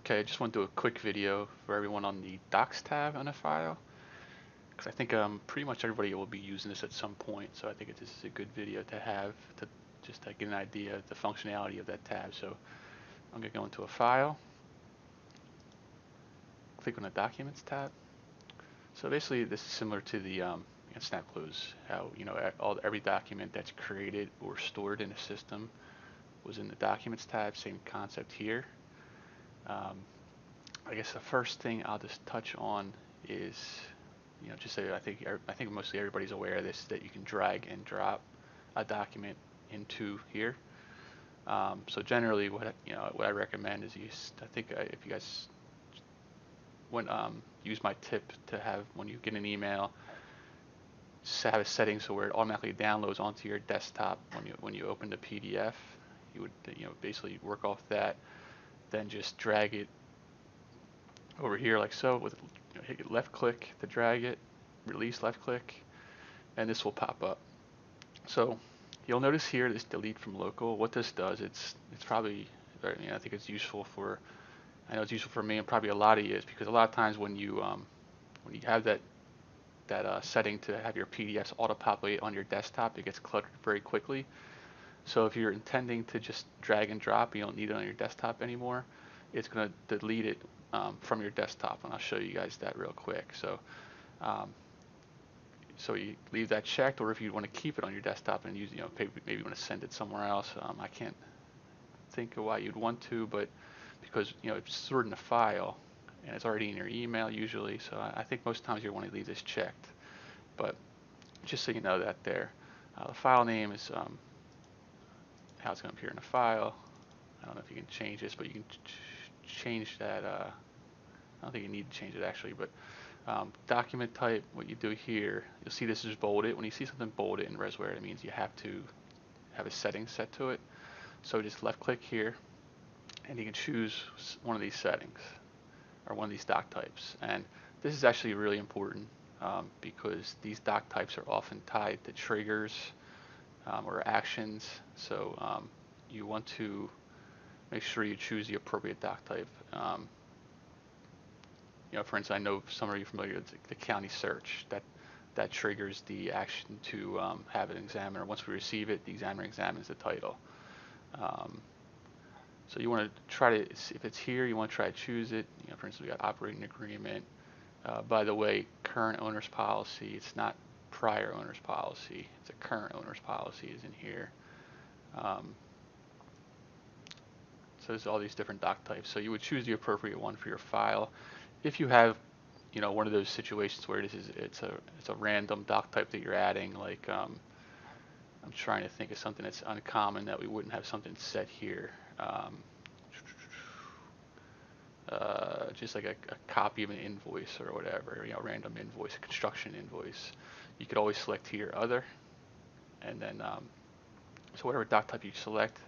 Okay, I just want to do a quick video for everyone on the Docs tab on a file, because I think pretty much everybody will be using this at some point. So I think this is a good video to have to just get an idea of the functionality of that tab. So I'm going to go into a file, click on the Documents tab. So basically, this is similar to the snap close. How every document that's created or stored in a system was in the Documents tab. Same concept here. Um, I guess the first thing I'll just touch on is, just so I think mostly everybody's aware of this, that you can drag and drop a document into here. So generally, what I recommend is if you guys use my tip to have when you get an email, have a setting so where it automatically downloads onto your desktop when you open the PDF. You would basically work off that, then just drag it over here like so with hit left click to drag it, release left click, and this will pop up. So you'll notice here this delete from local. What this does, it's probably, I think it's useful for, I know it's useful for me and probably a lot of you, is because a lot of times when you have that setting to have your PDFs auto-populate on your desktop, it gets cluttered very quickly. So if you're intending to just drag and drop, you don't need it on your desktop anymore, it's going to delete it from your desktop, and I'll show you guys that real quick. Um, so you leave that checked, or if you want to keep it on your desktop and use, maybe you want to send it somewhere else. I can't think of why you'd want to, but because it's stored in a file and it's already in your email usually, so I think most times you want to leave this checked. But just so you know that there, the file name is how it's going to appear in the file. I don't know if you can change this, but you can change that. I don't think you need to change it actually, but document type, what you do here, you'll see this is bolded. When you see something bolded in ResWare, it means you have to have a setting set to it. So just left click here, and you can choose one of these settings or one of these doc types. And this is actually really important because these doc types are often tied to triggers or actions. So you want to make sure you choose the appropriate doc type. For instance, I know some of you are familiar with the county search. That triggers the action to have an examiner. Once we receive it, the examiner examines the title. So you want to try to, if it's here, you want to try to choose it. For instance, we got operating agreement. By the way, current owner's policy. It's not prior owner's policy. It's a current owner's policy is in here. So there's all these different doc types. So you would choose the appropriate one for your file. If you have, one of those situations where it's a random doc type that you're adding, like I'm trying to think of something that's uncommon that we wouldn't have something set here. Just like a copy of an invoice or whatever, random invoice, a construction invoice. You could always select here, other, and then so whatever doc type you select,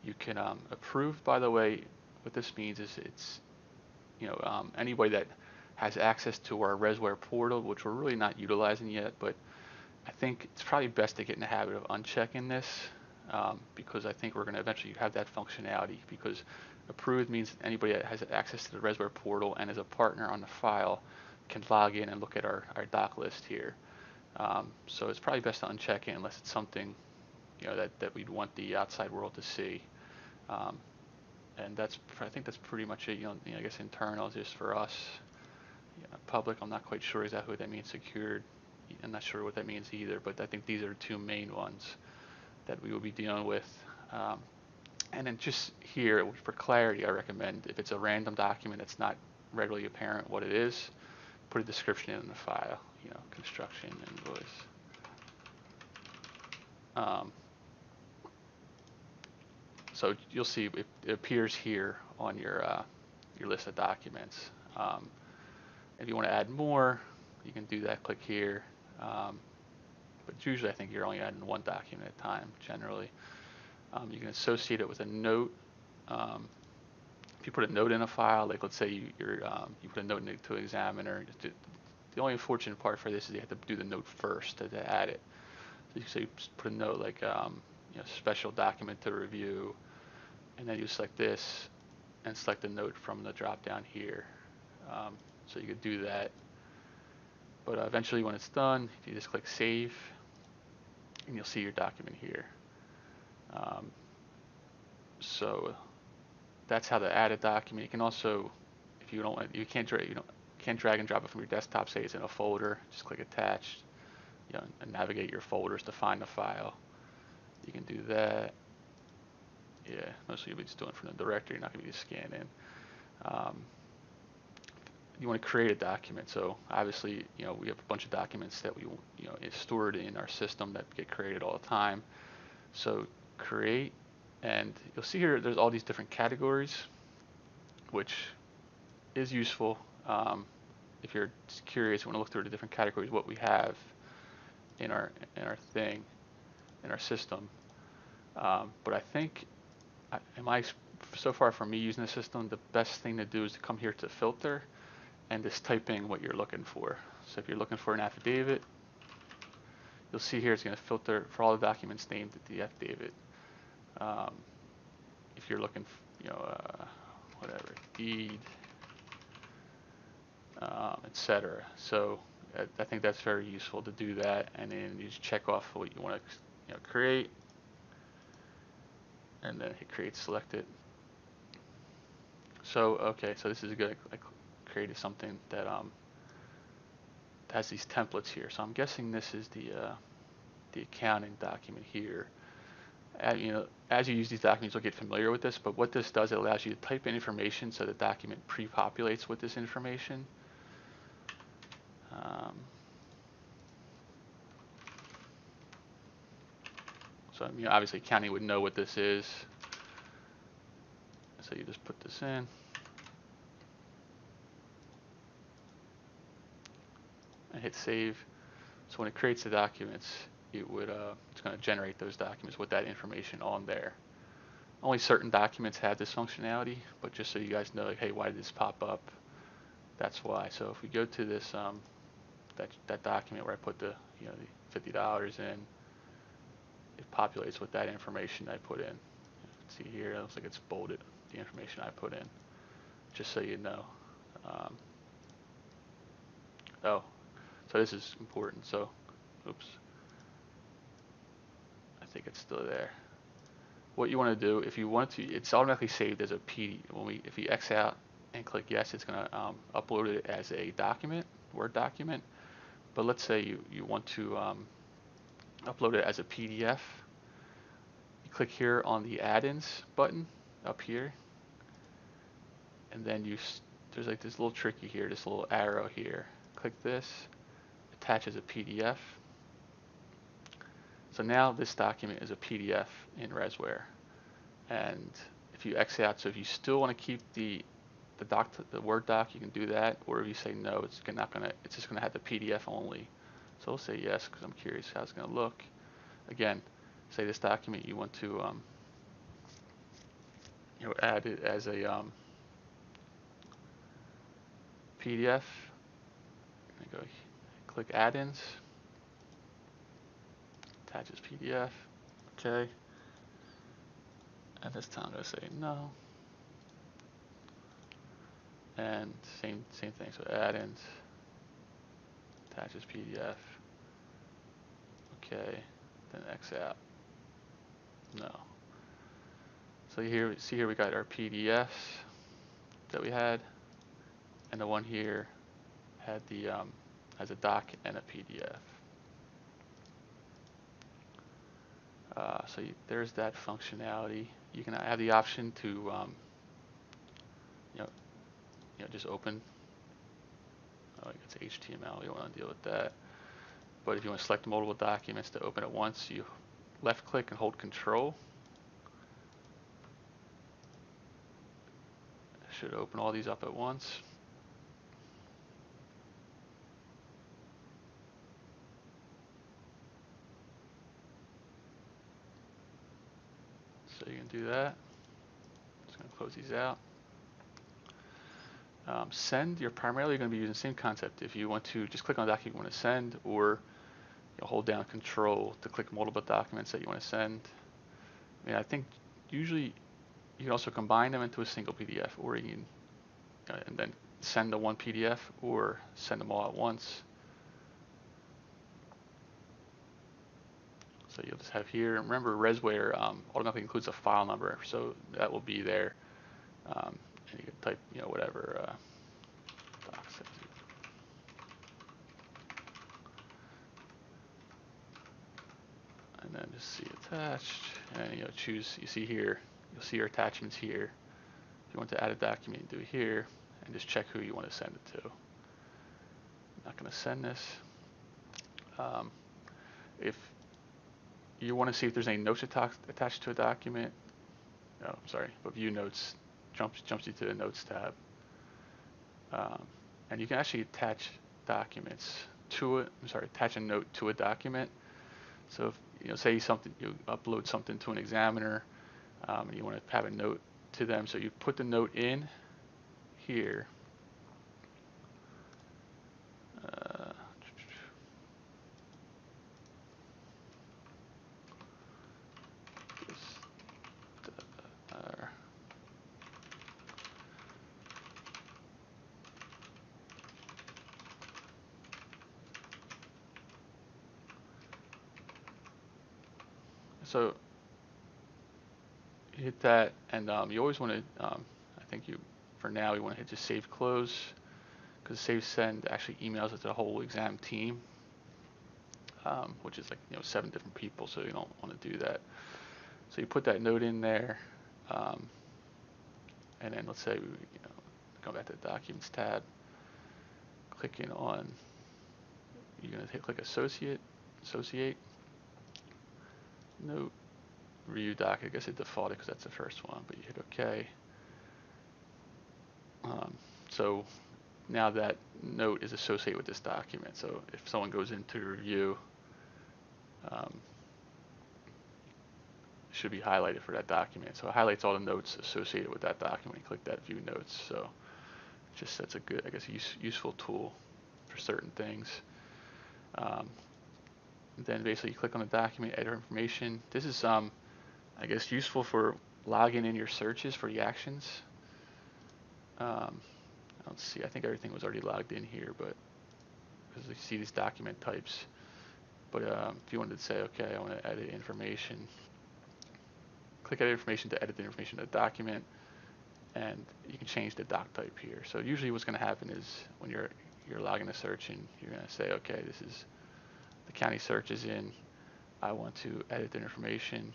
you can approve. By the way, what this means is it's anybody that has access to our ResWare portal, which we're really not utilizing yet, but I think it's probably best to get in the habit of unchecking this because I think we're going to eventually have that functionality, because approved means anybody that has access to the ResWare portal and is a partner on the file can log in and look at our doc list here. So it's probably best to uncheck it unless it's something that we'd want the outside world to see. And I think that's pretty much it. I guess internal is just for us. Public, I'm not quite sure exactly what that means. Secured, I'm not sure what that means either. But I think these are the two main ones that we will be dealing with. And then just here, for clarity, I recommend if it's a random document that's not readily apparent what it is, put a description in the file. Construction invoice. So you'll see it appears here on your list of documents. If you want to add more, you can do that. Click here. But usually I think you're only adding one document at a time generally. You can associate it with a note. If you put a note in a file, like let's say you put a note to an examiner, the only unfortunate part for this is you have to do the note first to add it. So you put a note like special document to review, and then you select this, and select a note from the drop down here. So you could do that. But eventually when it's done, you just click save and you'll see your document here. So that's how to add a document. You can also, if you don't want, you can't drag and drop it from your desktop. Say it's in a folder, just click attached, and navigate your folders to find the file. You can do that. Yeah, mostly you'll be just doing it from the directory. You're not going to be just scanning. You want to create a document. So obviously, we have a bunch of documents that is stored in our system that get created all the time. So create, and you'll see here there's all these different categories, which is useful. If you're just curious, you want to look through the different categories, what we have in our system. But I think, so far for me using the system, the best thing to do is to come here to filter and just type in what you're looking for. So if you're looking for an affidavit, you'll see here it's going to filter for all the documents named at the affidavit. If you're looking for, whatever, deed, etc. So I think that's very useful to do that, and then you just check off what you want to create, and then hit create selected. So okay, so this is good. I created something that has these templates here. So I'm guessing this is the accounting document here. As you use these documents, you'll get familiar with this, but what this does, it allows you to type in information so the document pre-populates with this information. So obviously accounting would know what this is. So you just put this in. And hit save. So when it creates the documents, it's going to generate those documents with that information on there. Only certain documents have this functionality, but just so you guys know, hey, why did this pop up? That's why. So if we go to this that document where I put the the $50 in, it populates with that information I put in. See here, it looks like it's bolded, the information I put in, just so you know. Oh, so this is important. So, oops, I think it's still there. What you want to do, if you want to, it's automatically saved as a PD. If you X out and click yes, it's going to upload it as a document, Word document. But let's say you want to upload it as a PDF. You click here on the add-ins button up here, and then there's like this little tricky here, this little arrow here. Click this, attach as a PDF. So now this document is a PDF in ResWare. And if you X out, so if you still want to keep the Word doc, you can do that. Or if you say no, it's just gonna have the PDF only. So we'll say yes because I'm curious how it's gonna look. Again, say this document you want to add it as a PDF. Go click add-ins, attach as PDF. Okay. And this time I'm gonna say no. And same thing. So add-ins, attach as PDF. Okay. Then X out. No. So see here we got our PDFs that we had, and the one here had the has a doc and a PDF. So there's that functionality. You can have the option to just open. Oh, it's HTML. You don't want to deal with that. But if you want to select multiple documents to open at once, you left click and hold Control. Should open all these up at once. So you can do that. Just going to close these out. Send, you're primarily going to be using the same concept. If you want to just click on the document you want to send, or hold down Control to click multiple documents that you want to send. I think usually You can also combine them into a single PDF, or you can and then send the one PDF or send them all at once. So you'll just have here. Remember, ResWare automatically includes a file number, so that will be there. And you can type, whatever. Docs. And then just see attached, and choose. You see here, you'll see your attachments here. If you want to add a document, do it here, and just check who you want to send it to. I'm not going to send this. If you want to see if there's any notes attached to a document, but view notes jumps you to the notes tab. And you can actually attach documents to it. Attach a note to a document. So if, say you upload something to an examiner, and you want to have a note to them, so you put the note in here. So you hit that, and you always want to, for now, you want to hit just save close, because save send actually emails it to the whole exam team, which is like 7 different people, so you don't want to do that. So you put that note in there, and then let's say go back to the Documents tab, clicking on, you're going to click Associate, Note, Review Doc. I guess it defaulted because that's the first one, but you hit OK. So now that note is associated with this document. So if someone goes into review, it should be highlighted for that document. So it highlights all the notes associated with that document. Click that View Notes. So that's a good, useful tool for certain things. Then basically you click on the document, edit information. This is, useful for logging in your searches for the actions. Let's see, I think everything was already logged in here, but because you see these document types. But if you wanted to say, okay, I want to edit information, click edit information to edit the information of the document, and you can change the doc type here. So usually what's going to happen is when you're logging a search, and you're going to say, okay, this is the county search is in. I want to edit the information.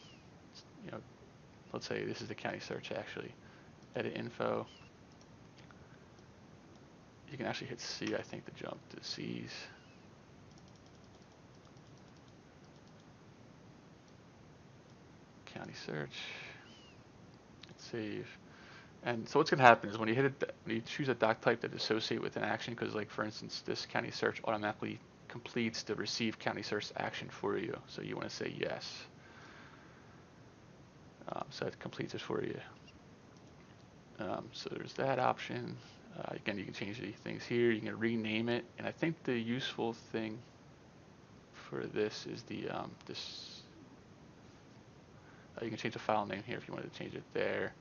Let's say this is the county search actually. Edit info. You can actually hit C, I think, to jump to C's. County search. Save. And so what's going to happen is when you choose a doc type that associate with an action, because like for instance, this county search automatically completes the receive county search action for you. So you want to say yes. So it completes it for you. So there's that option. Again, you can change these things here. You can rename it, and I think the useful thing for this is the you can change the file name here if you wanted to change it there.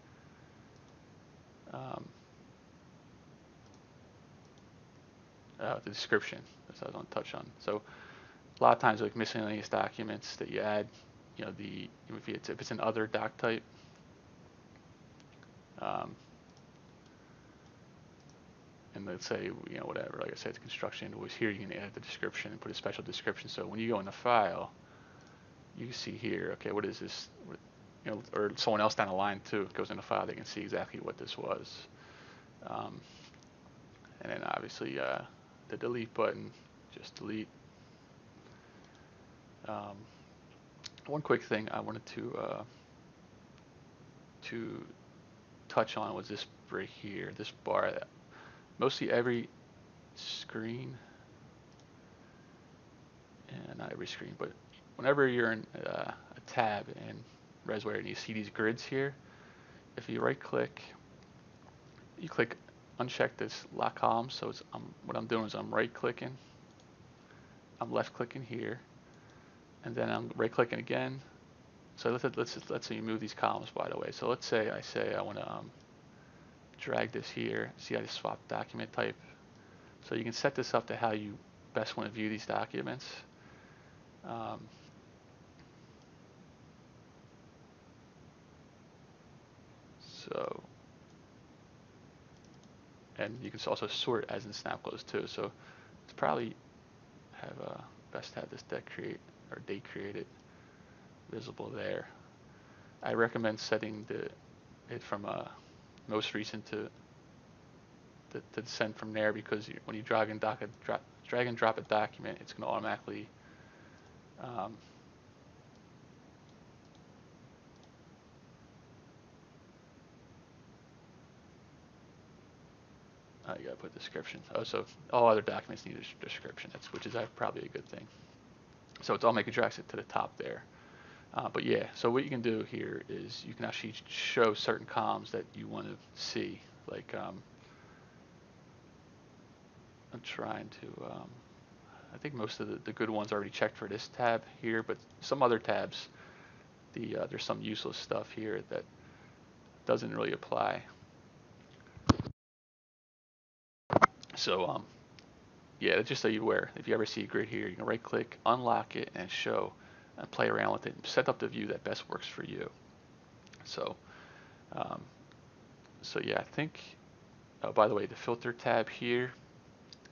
The description, that's what I was going to touch on. So a lot of times, like miscellaneous documents that you add, if it's an other doc type. And let's say, whatever, like I said, it's construction invoice. Here you can add the description and put a special description. So when you go in the file, you can see here, okay, what is this? Or someone else down the line too goes in the file, they can see exactly what this was. And then obviously the delete button, just delete. One quick thing I wanted to touch on was this right here, this bar. Mostly every screen, and not every screen, but whenever you're in a tab in ResWare and you see these grids here, if you right click, you click uncheck this lock column. So what I'm doing is I'm right clicking, I'm left clicking here, and then I'm right clicking again, So let's say you move these columns, by the way. So let's say I want to drag this here. See, I just swapped document type. So you can set this up to how you best want to view these documents. Um, so, and you can also sort as in SnapClose too. So it's probably have best to have this deck create or date created visible there. I recommend setting it from most recent to send from there, because when you drag and drop a document, it's going to automatically um, you gotta put description. Oh, so all other documents need a description, which is probably a good thing. So it's automatically drags it to the top there. But yeah, so what you can do here is you can actually show certain columns that you want to see. Like I'm trying to, I think most of the good ones are already checked for this tab here, but some other tabs, there's some useless stuff here that doesn't really apply. So yeah, just so you're aware, if you ever see a grid here, you can right click, unlock it, and show, and play around with it, and set up the view that best works for you. So, um, so yeah, I think, oh, by the way, the filter tab here,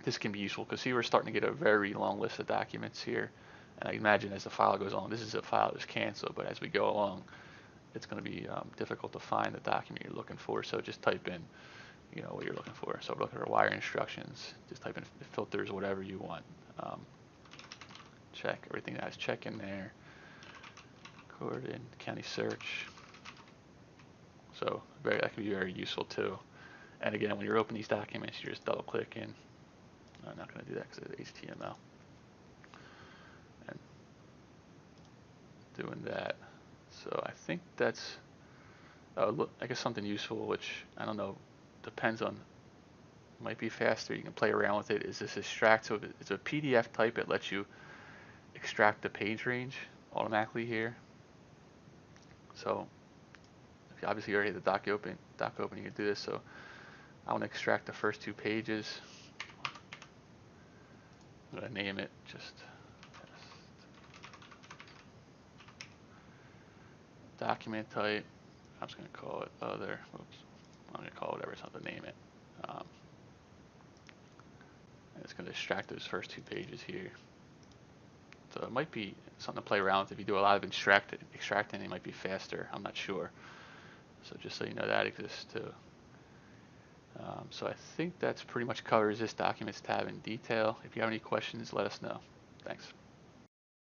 this can be useful because see, we're starting to get a very long list of documents here. And I imagine as the file goes on, this is a file that's canceled, but as we go along, it's going to be difficult to find the document you're looking for. So just type in, what you're looking for. So we're looking for wire instructions. Just type in filters, whatever you want. Check everything that has check in there. Gordon County Search. So that can be very useful too. And again, when you're opening these documents, you just double click in. I'm not going to do that because it's HTML. And doing that. So I think that's, I guess something useful, which I don't know, depends on, might be faster. You can play around with it. Is this extract? So it's a PDF type. It lets you extract the page range automatically here. So if you obviously already have the doc open, you can do this. So I want to extract the first 2 pages. I'm going to name it just document type. I'm just going to call it other. Oops. I'm going to call it whatever, so I have to name it. And it's going to extract those first 2 pages here. So it might be something to play around with. If you do a lot of extracting, it might be faster. I'm not sure. So just so you know, that exists too. So I think that's pretty much covers this documents tab in detail. If you have any questions, let us know. Thanks.